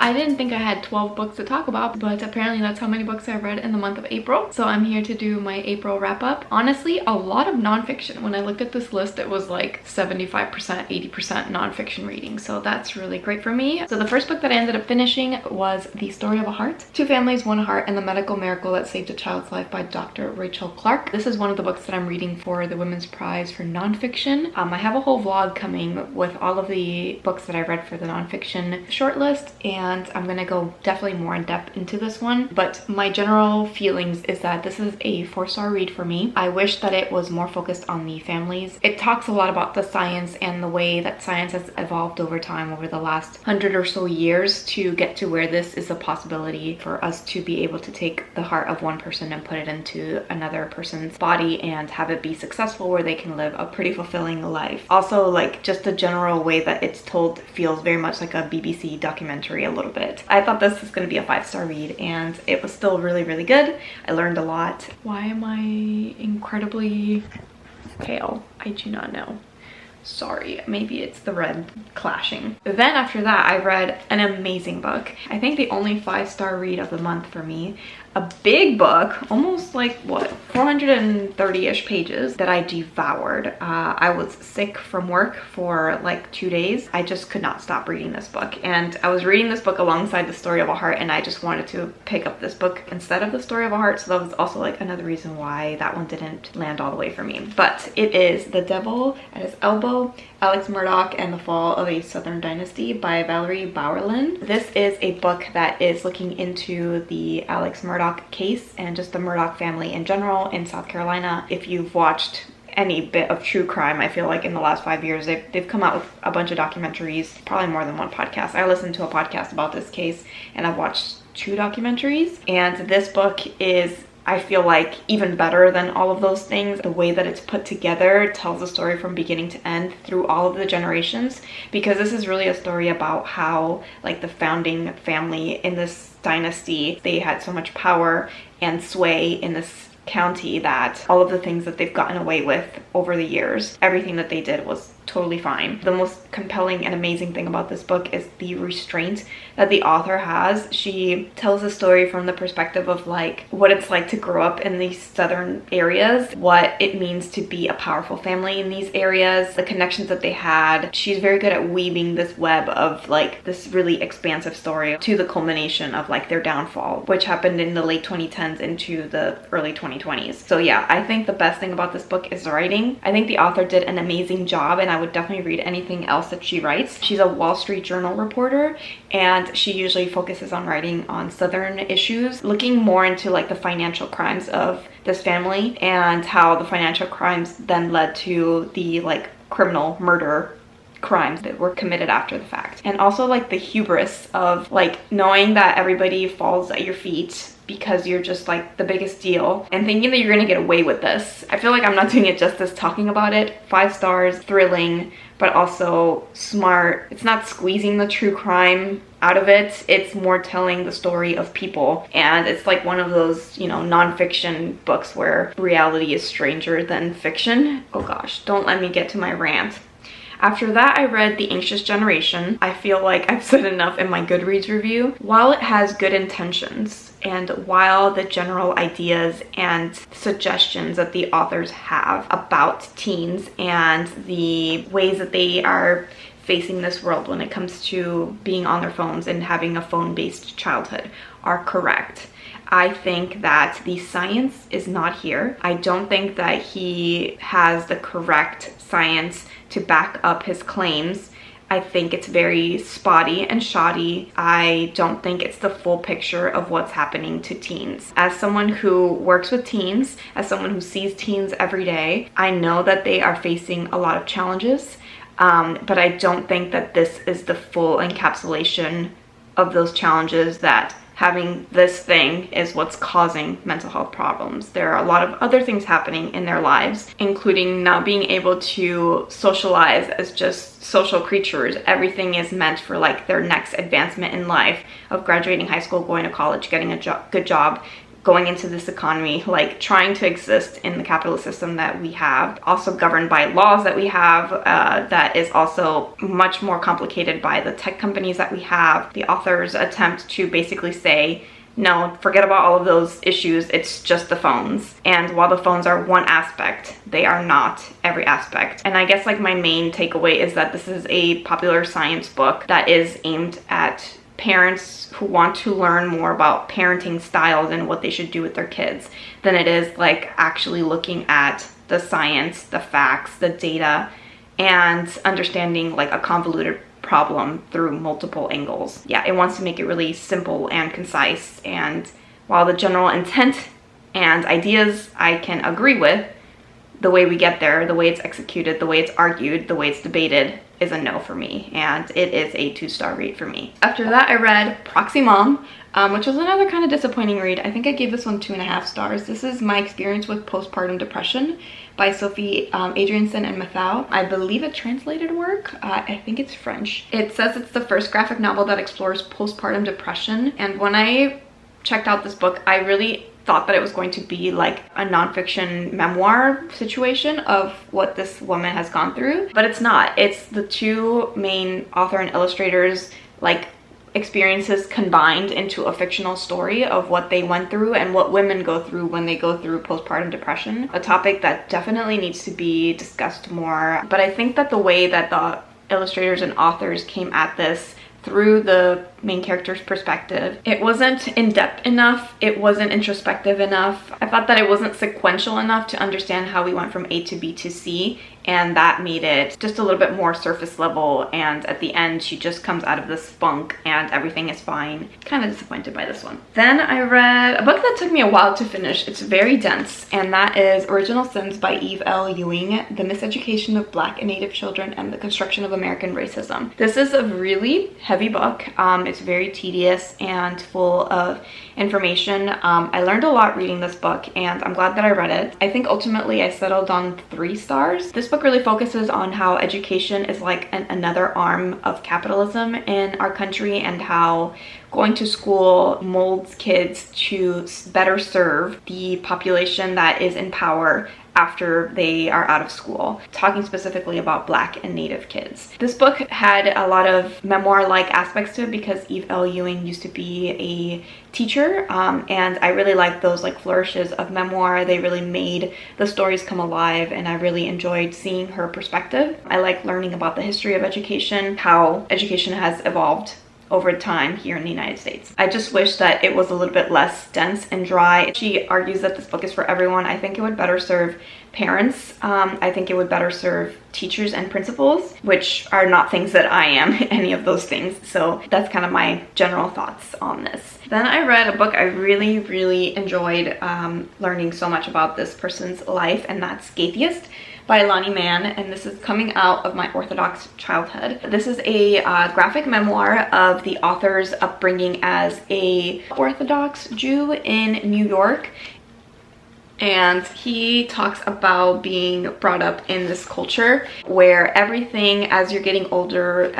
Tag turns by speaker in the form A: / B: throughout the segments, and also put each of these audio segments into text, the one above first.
A: I didn't think I had 12 books to talk about, but apparently that's how many books I read in the month of April. So I'm here to do my April wrap up. Honestly, a lot of nonfiction. When I looked at this list, it was like 75%, 80% nonfiction reading. So that's really great for me. So the first book that I ended up finishing was The Story of a Heart, Two Families, One Heart, and the Medical Miracle That Saved a Child's Life by Dr. Rachel Clarke. This is one of the books that I'm reading for the Women's Prize for Nonfiction. I have a whole vlog coming with all of the books that I read for the nonfiction shortlist, and I'm gonna go definitely more in depth into this one. But my general feelings is that this is a 4-star read for me. I wish that it was more focused on the families. It talks a lot about the science and the way that science has evolved over time over the last 100 or so years to get to where this is a possibility for us to be able to take the heart of one person and put it into another person's body and have it be successful where they can live a pretty fulfilling life. Also, like, just the general way that it's told feels very much like a BBC documentary a little bit. I thought this was going to be a 5-star read, and it was still really, really good. I learned a lot. Why am I incredibly pale? I do not know. Sorry, maybe it's the red clashing. Then after that, I read an amazing book. I think the only 5-star read of the month for me. A big book, almost like, what, 430-ish pages that I devoured. I was sick from work for like 2 days. I just could not stop reading this book. And I was reading this book alongside The Story of a Heart, and I just wanted to pick up this book instead of The Story of a Heart. So that was also like another reason why that one didn't land all the way for me. But it is The Devil at His Elbow, Alex Murdaugh and the Fall of a Southern Dynasty by Valerie Bauerlein. This is a book that is looking into the Alex Murdaugh case and just the Murdaugh family in general in South Carolina. If you've watched any bit of true crime, I feel like in the last 5 years they've come out with a bunch of documentaries, probably more than one podcast. I listened to a podcast about this case and I've watched 2 documentaries, and this book is, I feel like, even better than all of those things. The way that it's put together tells the story from beginning to end through all of the generations, because this is really a story about how, like, the founding family in this dynasty, they had so much power and sway in this county that all of the things that they've gotten away with over the years, everything that they did was totally fine. The most compelling and amazing thing about this book is the restraint that the author has. She tells the story from the perspective of like what it's like to grow up in these southern areas, what it means to be a powerful family in these areas, the connections that they had. She's very good at weaving this web of like this really expansive story to the culmination of like their downfall, which happened in the late 2010s into the early 2020s. So yeah, I think the best thing about this book is the writing. I think the author did an amazing job, and I would definitely read anything else that she writes. She's a Wall Street Journal reporter, and she usually focuses on writing on Southern issues, looking more into like the financial crimes of this family and how the financial crimes then led to the like criminal murder crimes that were committed after the fact. And also like the hubris of like knowing that everybody falls at your feet because you're just like the biggest deal and thinking that you're gonna get away with this. I feel like I'm not doing it justice talking about it. 5 stars, thrilling, but also smart. It's not squeezing the true crime out of it. It's more telling the story of people. And it's like one of those, you know, nonfiction books where reality is stranger than fiction. Oh gosh, don't let me get to my rant. After that, I read The Anxious Generation. I feel like I've said enough in my Goodreads review. While it has good intentions, and while the general ideas and suggestions that the authors have about teens and the ways that they are facing this world when it comes to being on their phones and having a phone-based childhood are correct, I think that the science is not here. I don't think that he has the correct science to back up his claims. I think it's very spotty and shoddy. I don't think it's the full picture of what's happening to teens. As someone who works with teens, as someone who sees teens every day, I know that they are facing a lot of challenges, but I don't think that this is the full encapsulation of those challenges, that having this thing is what's causing mental health problems. There are a lot of other things happening in their lives, including not being able to socialize as just social creatures. Everything is meant for like their next advancement in life of graduating high school, going to college, getting a good job, going into this economy, like trying to exist in the capitalist system that we have, also governed by laws that we have, that is also much more complicated by the tech companies that we have. The authors attempt to basically say, no, forget about all of those issues, it's just the phones. And while the phones are one aspect, they are not every aspect. And I guess like my main takeaway is that this is a popular science book that is aimed at parents who want to learn more about parenting styles and what they should do with their kids than it is like actually looking at the science, the facts, the data, and understanding like a convoluted problem through multiple angles. Yeah, it wants to make it really simple and concise, and while the general intent and ideas I can agree with, the way we get there, the way it's executed, the way it's argued, the way it's debated is a no for me, and it is a 2-star read for me. After that, I read Proxy Mom, which was another kind of disappointing read. I think I gave this one 2.5 stars. This is My Experience with Postpartum Depression by Sophie, Adriansen, and Mathoud. I believe it translated work. I think it's French. It says it's the first graphic novel that explores postpartum depression, and when I checked out this book, I really thought that it was going to be like a nonfiction memoir situation of what this woman has gone through, but it's not. It's the two main author and illustrators like experiences combined into a fictional story of what they went through and what women go through when they go through postpartum depression, a topic that definitely needs to be discussed more. But I think that the way that the illustrators and authors came at this through the main character's perspective, it wasn't in-depth enough, it wasn't introspective enough. I thought that it wasn't sequential enough to understand how we went from A to B to C, and that made it just a little bit more surface level, and at the end she just comes out of this funk and everything is fine. Kind of disappointed by this one. Then I read a book that took me a while to finish. It's very dense, and that is Original Sins by Ewing, The Miseducation of Black and Native Children and the Construction of American Racism. This is a really heavy book. It's very tedious and full of information. I learned a lot reading this book, and I'm glad that I read it. I think ultimately I settled on 3 stars. This book really focuses on how education is like another arm of capitalism in our country, and how going to school molds kids to better serve the population that is in power after they are out of school, talking specifically about Black and Native kids. This book had a lot of memoir-like aspects to it because Ewing used to be a teacher, and I really liked those like flourishes of memoir. They really made the stories come alive, and I really enjoyed seeing her perspective. I like learning about the history of education, how education has evolved over time here in the United States. I just wish that it was a little bit less dense and dry. She argues that this book is for everyone. I think it would better serve parents. I think it would better serve teachers and principals, which are not things that I am, any of those things. So that's kind of my general thoughts on this. Then I read a book I really enjoyed, learning so much about this person's life, and that's GAYTHEIST by Lonnie Mann, and this is coming out of my Orthodox childhood. This is a graphic memoir of the author's upbringing as a Orthodox Jew in New York. And he talks about being brought up in this culture where everything, as you're getting older,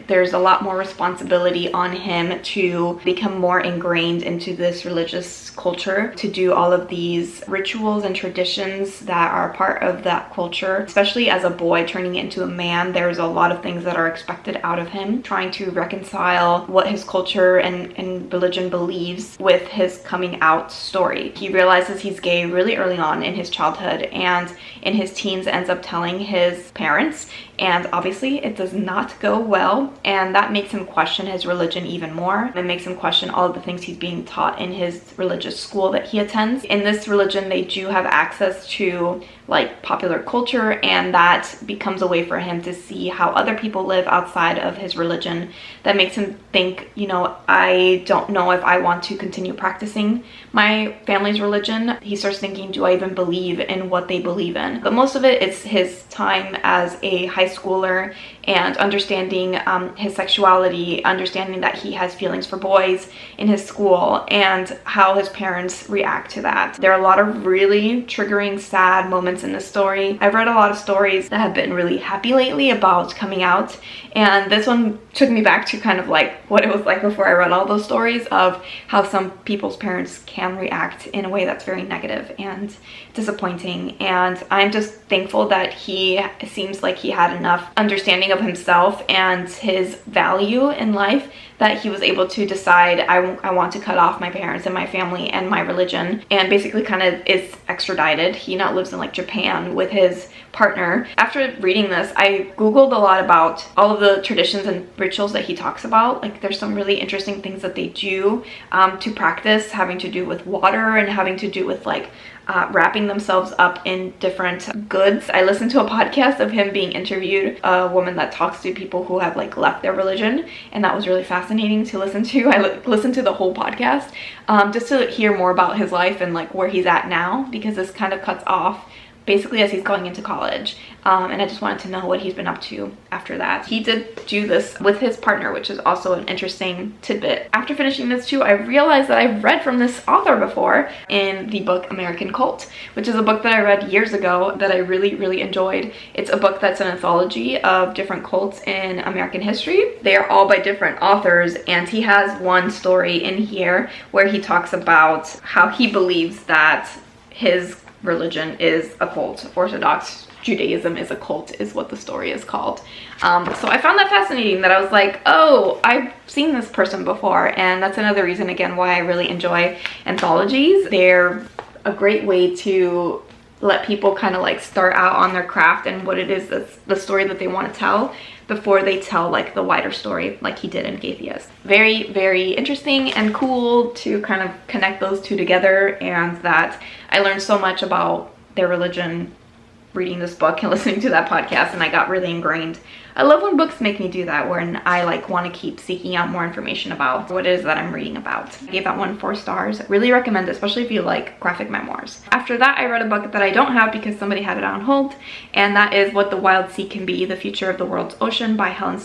A: there's a lot more responsibility on him to become more ingrained into this religious culture, to do all of these rituals and traditions that are part of that culture. Especially as a boy turning into a man, there's a lot of things that are expected out of him, trying to reconcile what his culture and religion believes with his coming out story. He realizes he's gay really early on in his childhood, and in his teens ends up telling his parents, and obviously it does not go well, and that makes him question his religion even more. It makes him question all of the things he's being taught in his religious school that he attends. In this religion, they do have access to like popular culture, and that becomes a way for him to see how other people live outside of his religion. That makes him think, you know, I don't know if I want to continue practicing my family's religion. He starts thinking, do I even believe in what they believe in? But most of it is his time as a high schooler and understanding his sexuality, understanding that he has feelings for boys in his school, and how his parents react to that. There are a lot of really triggering, sad moments in this story. I've read a lot of stories that have been really happy lately about coming out, and this one took me back to kind of like what it was like before I read all those stories of how some people's parents can react in a way that's very negative and disappointing. And I'm just thankful that he seems like he had enough understanding of himself and his value in life that he was able to decide, I want to cut off my parents and my family and my religion, and basically kind of is extradited. He now lives in like Japan with his partner. After reading this, I googled a lot about all of the traditions and rituals that he talks about. Like there's some really interesting things that they do to practice, having to do with water and having to do with like wrapping themselves up in different goods. I listened to a podcast of him being interviewed, a woman that talks to people who have like left their religion, and that was really fascinating to listen to. I listened to the whole podcast just to hear more about his life and like where he's at now, because this kind of cuts off basically as he's going into college. And I just wanted to know what he's been up to after that. He did do this with his partner, which is also an interesting tidbit. After finishing this too, I realized that I've read from this author before in the book American Cult, which is a book that I read years ago that I really, really enjoyed. It's a book that's an anthology of different cults in American history. They are all by different authors, and he has one story in here where he talks about how he believes that his religion is a cult. Orthodox Judaism is a cult is what the story is called. So I found that fascinating, that I was like, oh, I've seen this person before. And that's another reason again why I really enjoy anthologies. They're a great way to let people kind of like start out on their craft and what it is that's the story that they want to tell before they tell like the wider story like he did in GAYTHEIST. Very, very interesting and cool to kind of connect those two together, and that I learned so much about their religion reading this book and listening to that podcast, and I got really ingrained. I love when books make me do that, when I like want to keep seeking out more information about what it is that I'm reading about. I gave that one 4 stars. Really recommend it, especially if you like graphic memoirs. After that, I read a book that I don't have because somebody had it on hold, and that is What the Wild Sea Can Be, The Future of the World's Ocean by Helen.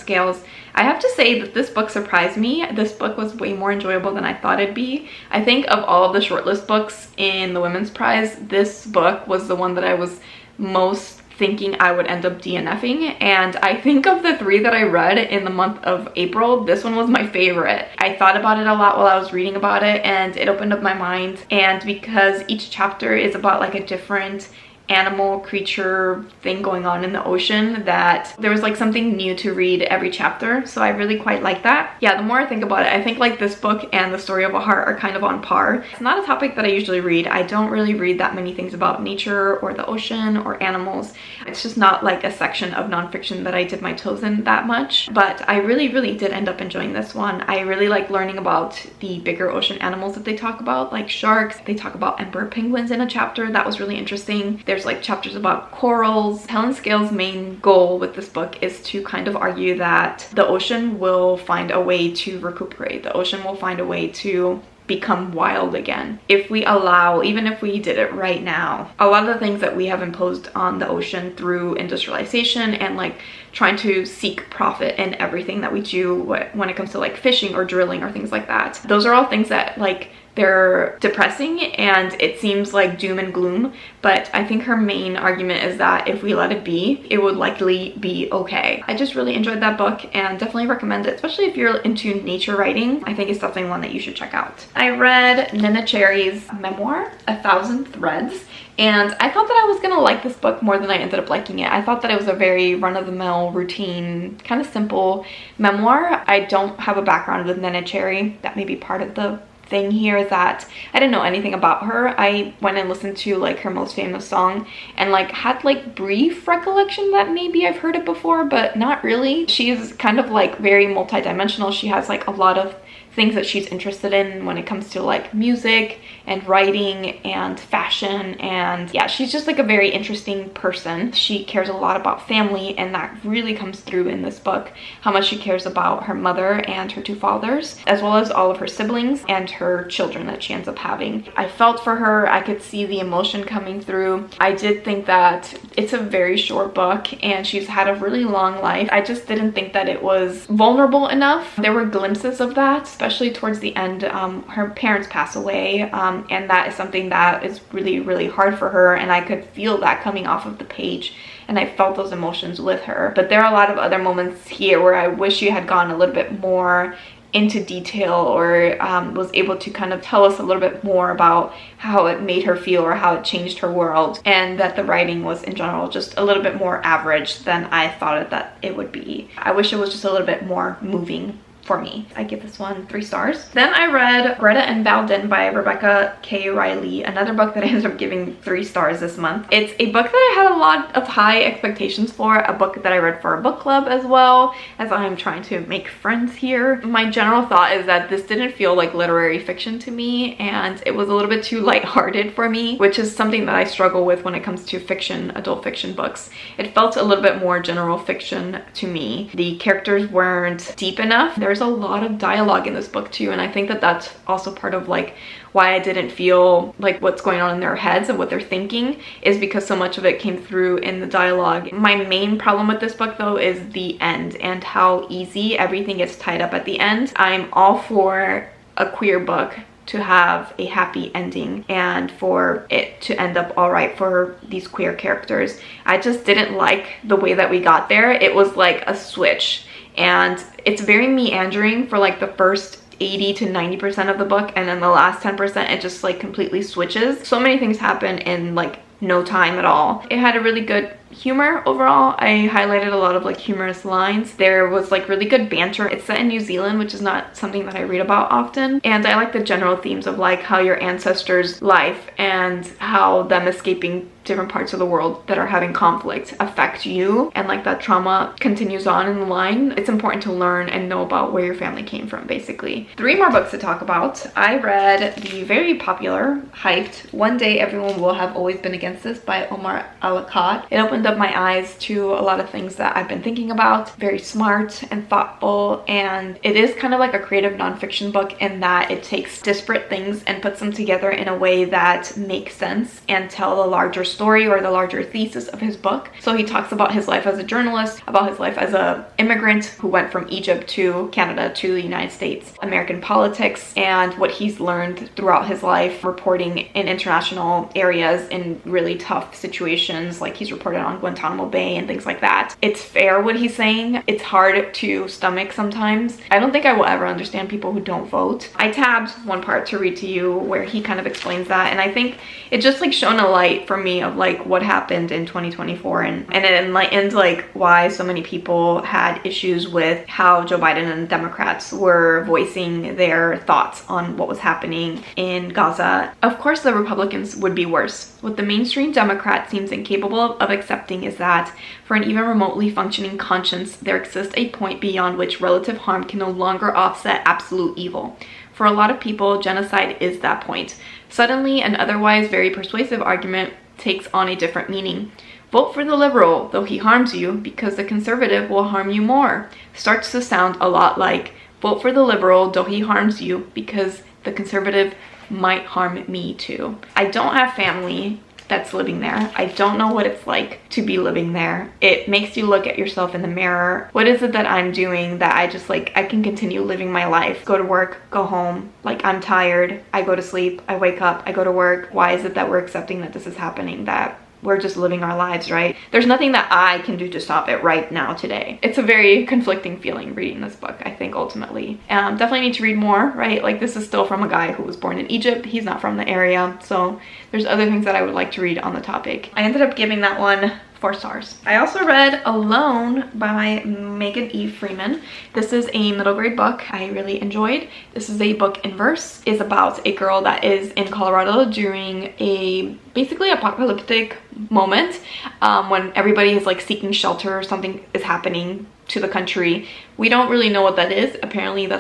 A: I have to say that this book surprised me. This book was way more enjoyable than I thought it'd be. I think of all of the shortlist books in the Women's Prize, this book was the one that I was most thinking I would end up DNFing, and I think of the 3 that I read in the month of April, this one was my favorite. I thought about it a lot while I was reading about it, and it opened up my mind. And because each chapter is about like a different animal, creature, thing going on in the ocean, that there was like something new to read every chapter, so I really quite like that. Yeah, the more I think about it, I think like this book and The Story of a Heart are kind of on par. It's not a topic that I usually read. I don't really read that many things about nature or the ocean or animals. It's just not like a section of nonfiction that I dip my toes in that much, but I really, really did end up enjoying this one. I really like learning about the bigger ocean animals that they talk about, like sharks. They talk about emperor penguins in a chapter. That was really interesting. There's like chapters about corals. Helen Scales' main goal with this book is to kind of argue that the ocean will find a way to recuperate. The ocean will find a way to become wild again if we allow, even if we did it right now. A lot of the things that we have imposed on the ocean through industrialization and like trying to seek profit in everything that we do when it comes to like fishing or drilling or things like that, those are all things that like they're depressing and it seems like doom and gloom, but I think her main argument is that if we let it be, it would likely be okay. I just really enjoyed that book and definitely recommend it, especially if you're into nature writing. I think it's definitely one that you should check out. I read Neneh Cherry's memoir, 1,000 Threads, and I thought that I was gonna like this book more than I ended up liking it. I thought that it was a very run-of-the-mill, routine, kind of simple memoir. I don't have a background with Neneh Cherry. That may be part of the thing here, that I didn't know anything about her. I went and listened to like her most famous song and like had like brief recollection that maybe I've heard it before, but not really. She's kind of like very multi-dimensional. She has like a lot of things that she's interested in when it comes to like music and writing and fashion, and yeah, she's just like a very interesting person. She cares a lot about family, and that really comes through in this book, how much she cares about her mother and her 2 fathers, as well as all of her siblings and her children that she ends up having. I felt for her. I could see the emotion coming through. I did think that it's a very short book and she's had a really long life. I just didn't think that it was vulnerable enough. There were glimpses of that, especially towards the end. Her parents pass away, and that is something that is really, really hard for her, and I could feel that coming off of the page, and I felt those emotions with her. But there are a lot of other moments here where I wish she had gone a little bit more into detail, or was able to kind of tell us a little bit more about how it made her feel or how it changed her world, and that the writing was in general just a little bit more average than I thought that it would be. I wish it was just a little bit more moving for me. I give this one 3 stars. Then I read GRETA and VALDIN by Rebecca K. Reilly, another book that I ended up giving 3 stars this month. It's a book that I had a lot of high expectations for, a book that I read for a book club as well, as I'm trying to make friends here. My general thought is that this didn't feel like literary fiction to me, and it was a little bit too lighthearted for me, which is something that I struggle with when it comes to fiction, adult fiction books. It felt a little bit more general fiction to me. The characters weren't deep enough. There's a lot of dialogue in this book too, and I think that that's also part of like why I didn't feel like what's going on in their heads and what they're thinking, is because so much of it came through in the dialogue. My main problem with this book though is the end and how easy everything gets tied up at the end. I'm all for a queer book to have a happy ending and for it to end up all right for these queer characters. I just didn't like the way that we got there. It was like a switch, and it's very meandering for like the first 80 to 90% of the book, and then the last 10% it just like completely switches. So many things happen in like no time at all. It had a really good humor overall. I highlighted a lot of like humorous lines. There was like really good banter. It's set in New Zealand, which is not something that I read about often, and I like the general themes of like how your ancestors' life and how them escaping different parts of the world that are having conflict affect you, and like that trauma continues on in the line. It's important to learn and know about where your family came from, basically. 3 more books to talk about. I read the very popular Haidt, One Day Everyone Will Have Always Been Against This by Omar Akkad. It opened up my eyes to a lot of things that I've been thinking about. Very smart and thoughtful, and it is kind of like a creative nonfiction book in that it takes disparate things and puts them together in a way that makes sense and tell the larger story or the larger thesis of his book. So he talks about his life as a journalist, about his life as an immigrant who went from Egypt to Canada to the United States, American politics, and what he's learned throughout his life reporting in international areas in really tough situations, like he's reported on Guantanamo Bay and things like that. It's fair what he's saying. It's hard to stomach sometimes. I don't think I will ever understand people who don't vote. I tabbed one part to read to you where he kind of explains that, and I think it just like shone a light for me of like what happened in 2024, and it enlightened like why so many people had issues with how Joe Biden and the Democrats were voicing their thoughts on what was happening in Gaza. Of course the Republicans would be worse. What the mainstream Democrat seems incapable of accepting is that for an even remotely functioning conscience, there exists a point beyond which relative harm can no longer offset absolute evil. For a lot of people, genocide is that point. Suddenly, an otherwise very persuasive argument takes on a different meaning. Vote for the liberal, though he harms you, because the conservative will harm you more. Starts to sound a lot like, vote for the liberal, though he harms you, because the conservative might harm me too. I don't have family that's living there. I don't know what it's like to be living there. It makes you look at yourself in the mirror. What is it that I'm doing that I just like, I can continue living my life, go to work, go home, like I'm tired, I go to sleep, I wake up, I go to work. Why is it that we're accepting that this is happening, that we're just living our lives, right? There's nothing that I can do to stop it right now today. It's a very conflicting feeling reading this book, I think, ultimately. Definitely need to read more, right? Like this is still from a guy who was born in Egypt. He's not from the area. So there's other things that I would like to read on the topic. I ended up giving that one 4 stars. I also read Alone by Megan E. Freeman. This is a middle grade book I really enjoyed. This is a book in verse. It's about a girl that is in Colorado during a basically apocalyptic moment when everybody is like seeking shelter or something is happening to the country. We don't really know what that is. Apparently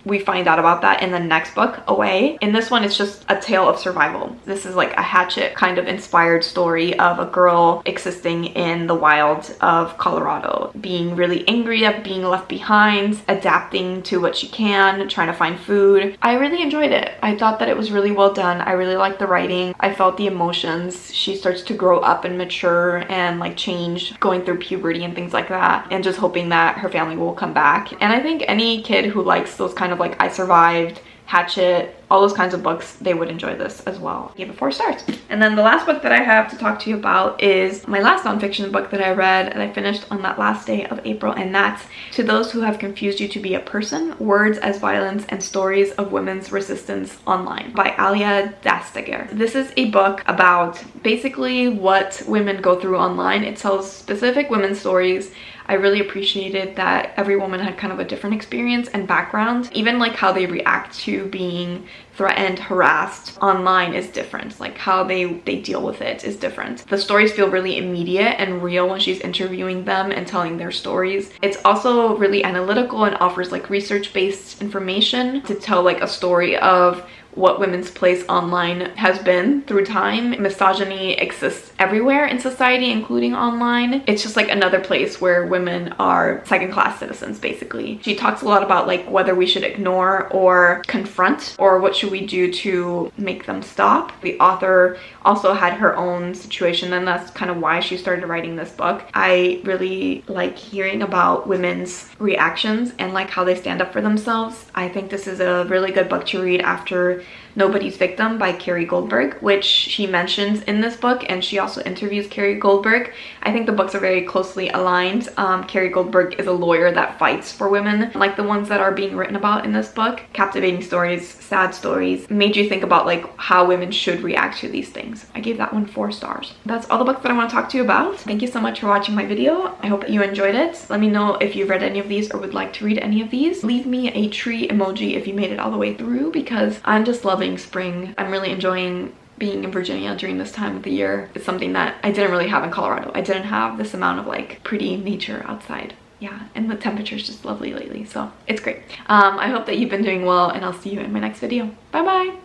A: we find out about that in the next book, Away. In this one, it's just a tale of survival. This is like a Hatchet kind of inspired story of a girl existing in the wild of Colorado, being really angry at being left behind, adapting to what she can, trying to find food. I really enjoyed it. I thought that it was really well done. I really liked the writing. I felt the emotions. She starts to grow up and mature and like change, going through puberty and things like that, and just hoping that her family will come back. And I think any kid who likes those kind of of like I Survived, Hatchet, all those kinds of books, they would enjoy this as well. I gave it 4 stars. And then the last book that I have to talk to you about is my last nonfiction book that I read and I finished on that last day of April, and that's To Those Who Have Confused You to Be a Person, Words as Violence and Stories of Women's Resistance Online by Alia Dastagir. This is a book about basically what women go through online. It tells specific women's stories. I really appreciated that every woman had kind of a different experience and background. Even like how they react to being threatened, harassed online is different. Like how they deal with it is different. The stories feel really immediate and real when she's interviewing them and telling their stories. It's also really analytical and offers like research-based information to tell like a story of what women's place online has been through time. Misogyny exists everywhere in society, including online. It's just like another place where women are second-class citizens, basically. She talks a lot about like whether we should ignore or confront, or what should we do to make them stop. The author also had her own situation, and that's kind of why she started writing this book. I really like hearing about women's reactions and like how they stand up for themselves. I think this is a really good book to read after Nobody's Victim by Carrie Goldberg, which she mentions in this book, and she also interviews Carrie Goldberg. I think the books are very closely aligned. Carrie Goldberg is a lawyer that fights for women, like the ones that are being written about in this book. Captivating stories, sad stories, made you think about like how women should react to these things. I gave that one 4 stars. That's all the books that I want to talk to you about. Thank you so much for watching my video. I hope that you enjoyed it. Let me know if you've read any of these or would like to read any of these. Leave me a tree emoji if you made it all the way through, because I'm just loving spring. I'm really enjoying being in Virginia during this time of the year. It's something that I didn't really have in Colorado. I didn't have this amount of like pretty nature outside. Yeah, and the temperature's just lovely lately, so it's great. I hope that you've been doing well, and I'll see you in my next video. Bye bye.